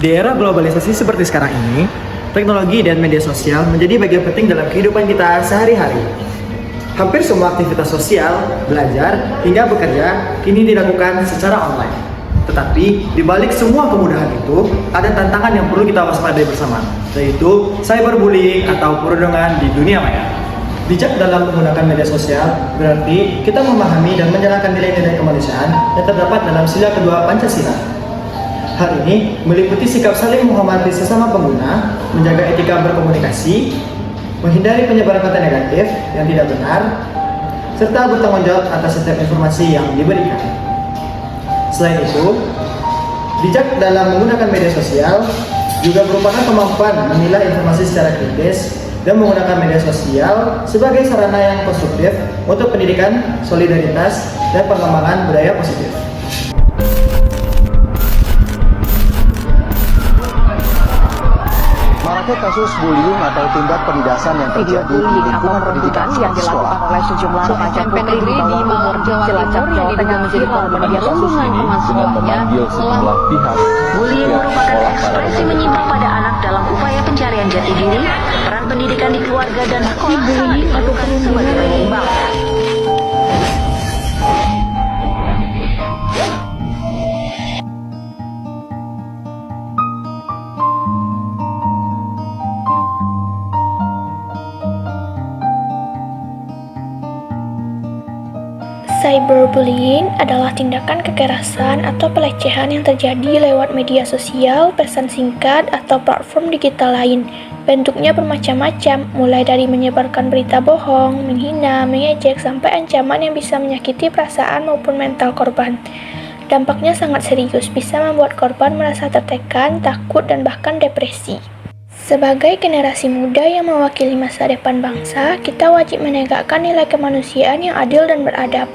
Di era globalisasi seperti sekarang ini, teknologi dan media sosial menjadi bagian penting dalam kehidupan kita sehari-hari. Hampir semua aktivitas sosial, belajar, hingga bekerja kini dilakukan secara online. Tetapi, di balik semua kemudahan itu, ada tantangan yang perlu kita waspadai bersama, yaitu cyberbullying atau perundungan di dunia maya. Bijak dalam menggunakan media sosial berarti kita memahami dan menjalankan nilai-nilai kemanusiaan yang terdapat dalam sila kedua Pancasila. Hal ini meliputi sikap saling menghormati sesama pengguna, menjaga etika berkomunikasi, menghindari penyebaran konten negatif yang tidak benar, serta bertanggung jawab atas setiap informasi yang diberikan. Selain itu, bijak dalam menggunakan media sosial juga merupakan kemampuan menilai informasi secara kritis dan menggunakan media sosial sebagai sarana yang konstruktif untuk pendidikan, solidaritas, dan pengembangan budaya positif. Maraknya kasus bullying atau tindak penindasan yang terjadi di lingkungan pendidikan yang dilakukan oleh sejumlah remaja putri di bawah umur di Cilacap, Jawa Tengah menjadi korban media sosial dengan memanggil sejumlah pihak. Bullying merupakan ekspresi menyimpang pada anak dalam upaya pencarian jati diri, peran pendidikan di keluarga dan sekolah sangat diperlukan sebagai penyeimbang. Cyberbullying adalah tindakan kekerasan atau pelecehan yang terjadi lewat media sosial, pesan singkat, atau platform digital lain. Bentuknya bermacam-macam, mulai dari menyebarkan berita bohong, menghina, mengejek, sampai ancaman yang bisa menyakiti perasaan maupun mental korban. Dampaknya sangat serius, bisa membuat korban merasa tertekan, takut, dan bahkan depresi. Sebagai generasi muda yang mewakili masa depan bangsa, kita wajib menegakkan nilai kemanusiaan yang adil dan beradab.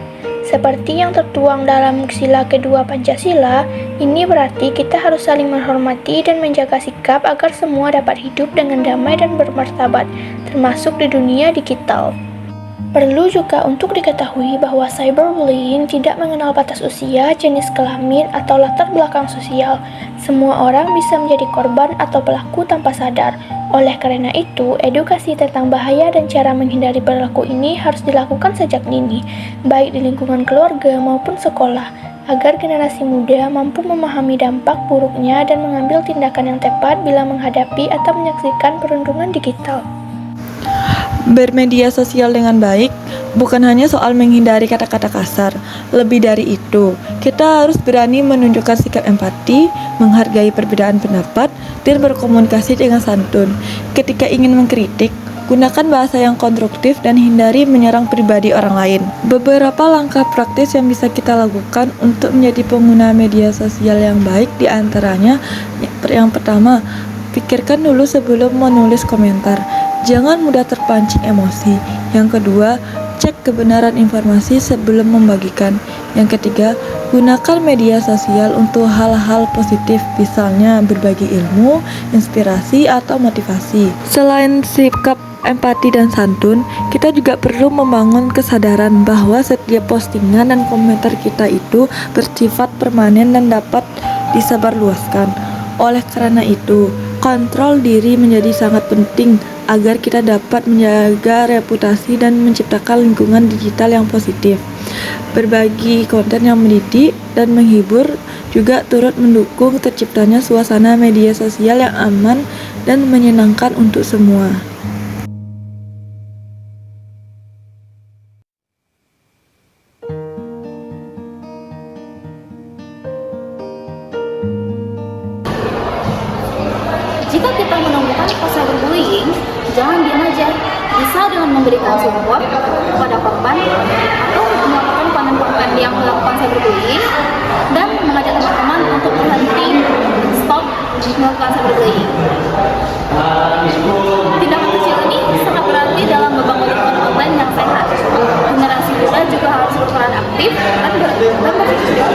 Seperti yang tertuang dalam sila kedua Pancasila, ini berarti kita harus saling menghormati dan menjaga sikap agar semua dapat hidup dengan damai dan bermartabat, termasuk di dunia digital. Perlu juga untuk diketahui bahwa cyberbullying tidak mengenal batas usia, jenis kelamin, atau latar belakang sosial. Semua orang bisa menjadi korban atau pelaku tanpa sadar. Oleh karena itu, edukasi tentang bahaya dan cara menghindari perilaku ini harus dilakukan sejak dini, baik di lingkungan keluarga maupun sekolah, agar generasi muda mampu memahami dampak buruknya dan mengambil tindakan yang tepat bila menghadapi atau menyaksikan perundungan digital. Bermedia sosial dengan baik bukan hanya soal menghindari kata-kata kasar. Lebih dari itu, kita harus berani menunjukkan sikap empati, menghargai perbedaan pendapat, dan berkomunikasi dengan santun. Ketika ingin mengkritik, gunakan bahasa yang konstruktif dan hindari menyerang pribadi orang lain. Beberapa langkah praktis yang bisa kita lakukan untuk menjadi pengguna media sosial yang baik diantaranya, yang pertama, pikirkan dulu sebelum menulis komentar. Jangan mudah terpancing emosi. Yang kedua, cek kebenaran informasi sebelum membagikan. Yang ketiga, gunakan media sosial untuk hal-hal positif, misalnya berbagi ilmu, inspirasi, atau motivasi. Selain sikap empati dan santun, kita juga perlu membangun kesadaran bahwa setiap postingan dan komentar kita itu bersifat permanen dan dapat disebarluaskan. Oleh karena itu, kontrol diri menjadi sangat penting agar kita dapat menjaga reputasi dan menciptakan lingkungan digital yang positif. Berbagi konten yang mendidik dan menghibur juga turut mendukung terciptanya suasana media sosial yang aman dan menyenangkan untuk semua. Jika kita menemukan cyberbullying, jangan diam aja. Bisa dengan memberikan support kepada korban atau melakukan konten-konten yang melakukan cyberbullying dan mengajak teman-teman untuk berhenti stop melakukan cyberbullying. Tindakan kecil ini sangat berarti dalam membangun lingkungan online yang sehat. Generasi muda juga harus berperan aktif dan berpikir.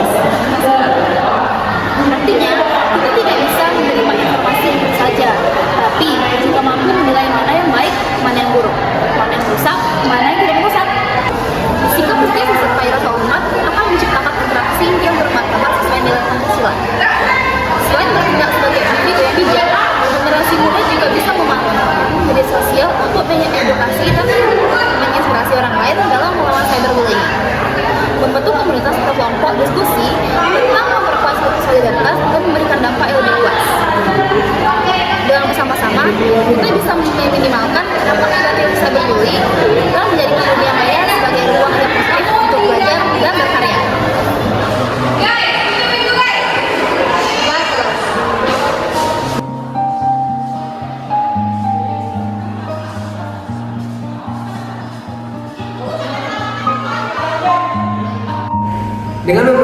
Artinya, kita tidak bisa menerima informasi begitu saja, tapi juga mampu menilai mana yang baik, mana yang buruk, mana yang rusak, mana yang tidak merusak. Sikap kritis disertai rasa hormat akan menciptakan interaksi yang bermartabat sesuai nilai Pancasila. Selain bertindak sebagai aktif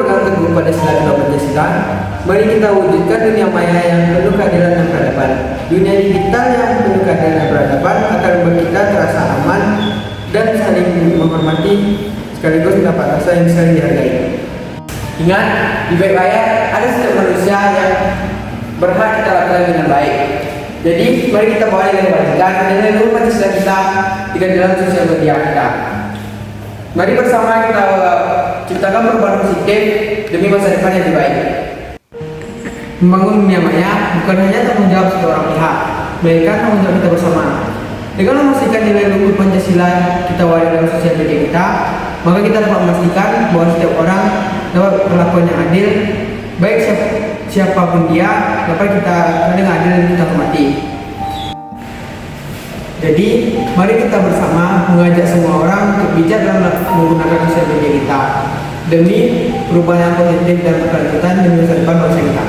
berpegang teguh pada sila kedua Pancasila, mari kita wujudkan dunia maya yang penuh keadilan dan peradaban. Dunia digital yang penuh keadilan dan peradaban akan membuat kita terasa aman dan saling menghormati, sekaligus mendapat rasa yang saling dihargai. Ingat, di balik layar ada setiap manusia yang berhak kita lakukan dengan baik. Jadi, mari kita bawa dengan kebajikan dan nilai Pancasila kita di dalam sosial media kita. Mari bersama kita ciptakan perubahan positif demi masa depan yang lebih baik. Membangun dunia maya bukan hanya tanggung jawab satu orang pihak, melainkan tanggung jawab kita bersama. Dengan memastikan nilai luhur Pancasila kita waris dalam sosial media kita, maka kita dapat memastikan bahwa setiap orang dapat perlakuan yang adil, baik siapapun dia dapat kita dengan adil dan kita hormati. Jadi, mari kita bersama mengajak semua orang untuk bijak dalam menggunakan sosial media kita demi perubahan yang positif dan berkelanjutan demi masa depan bangsa kita.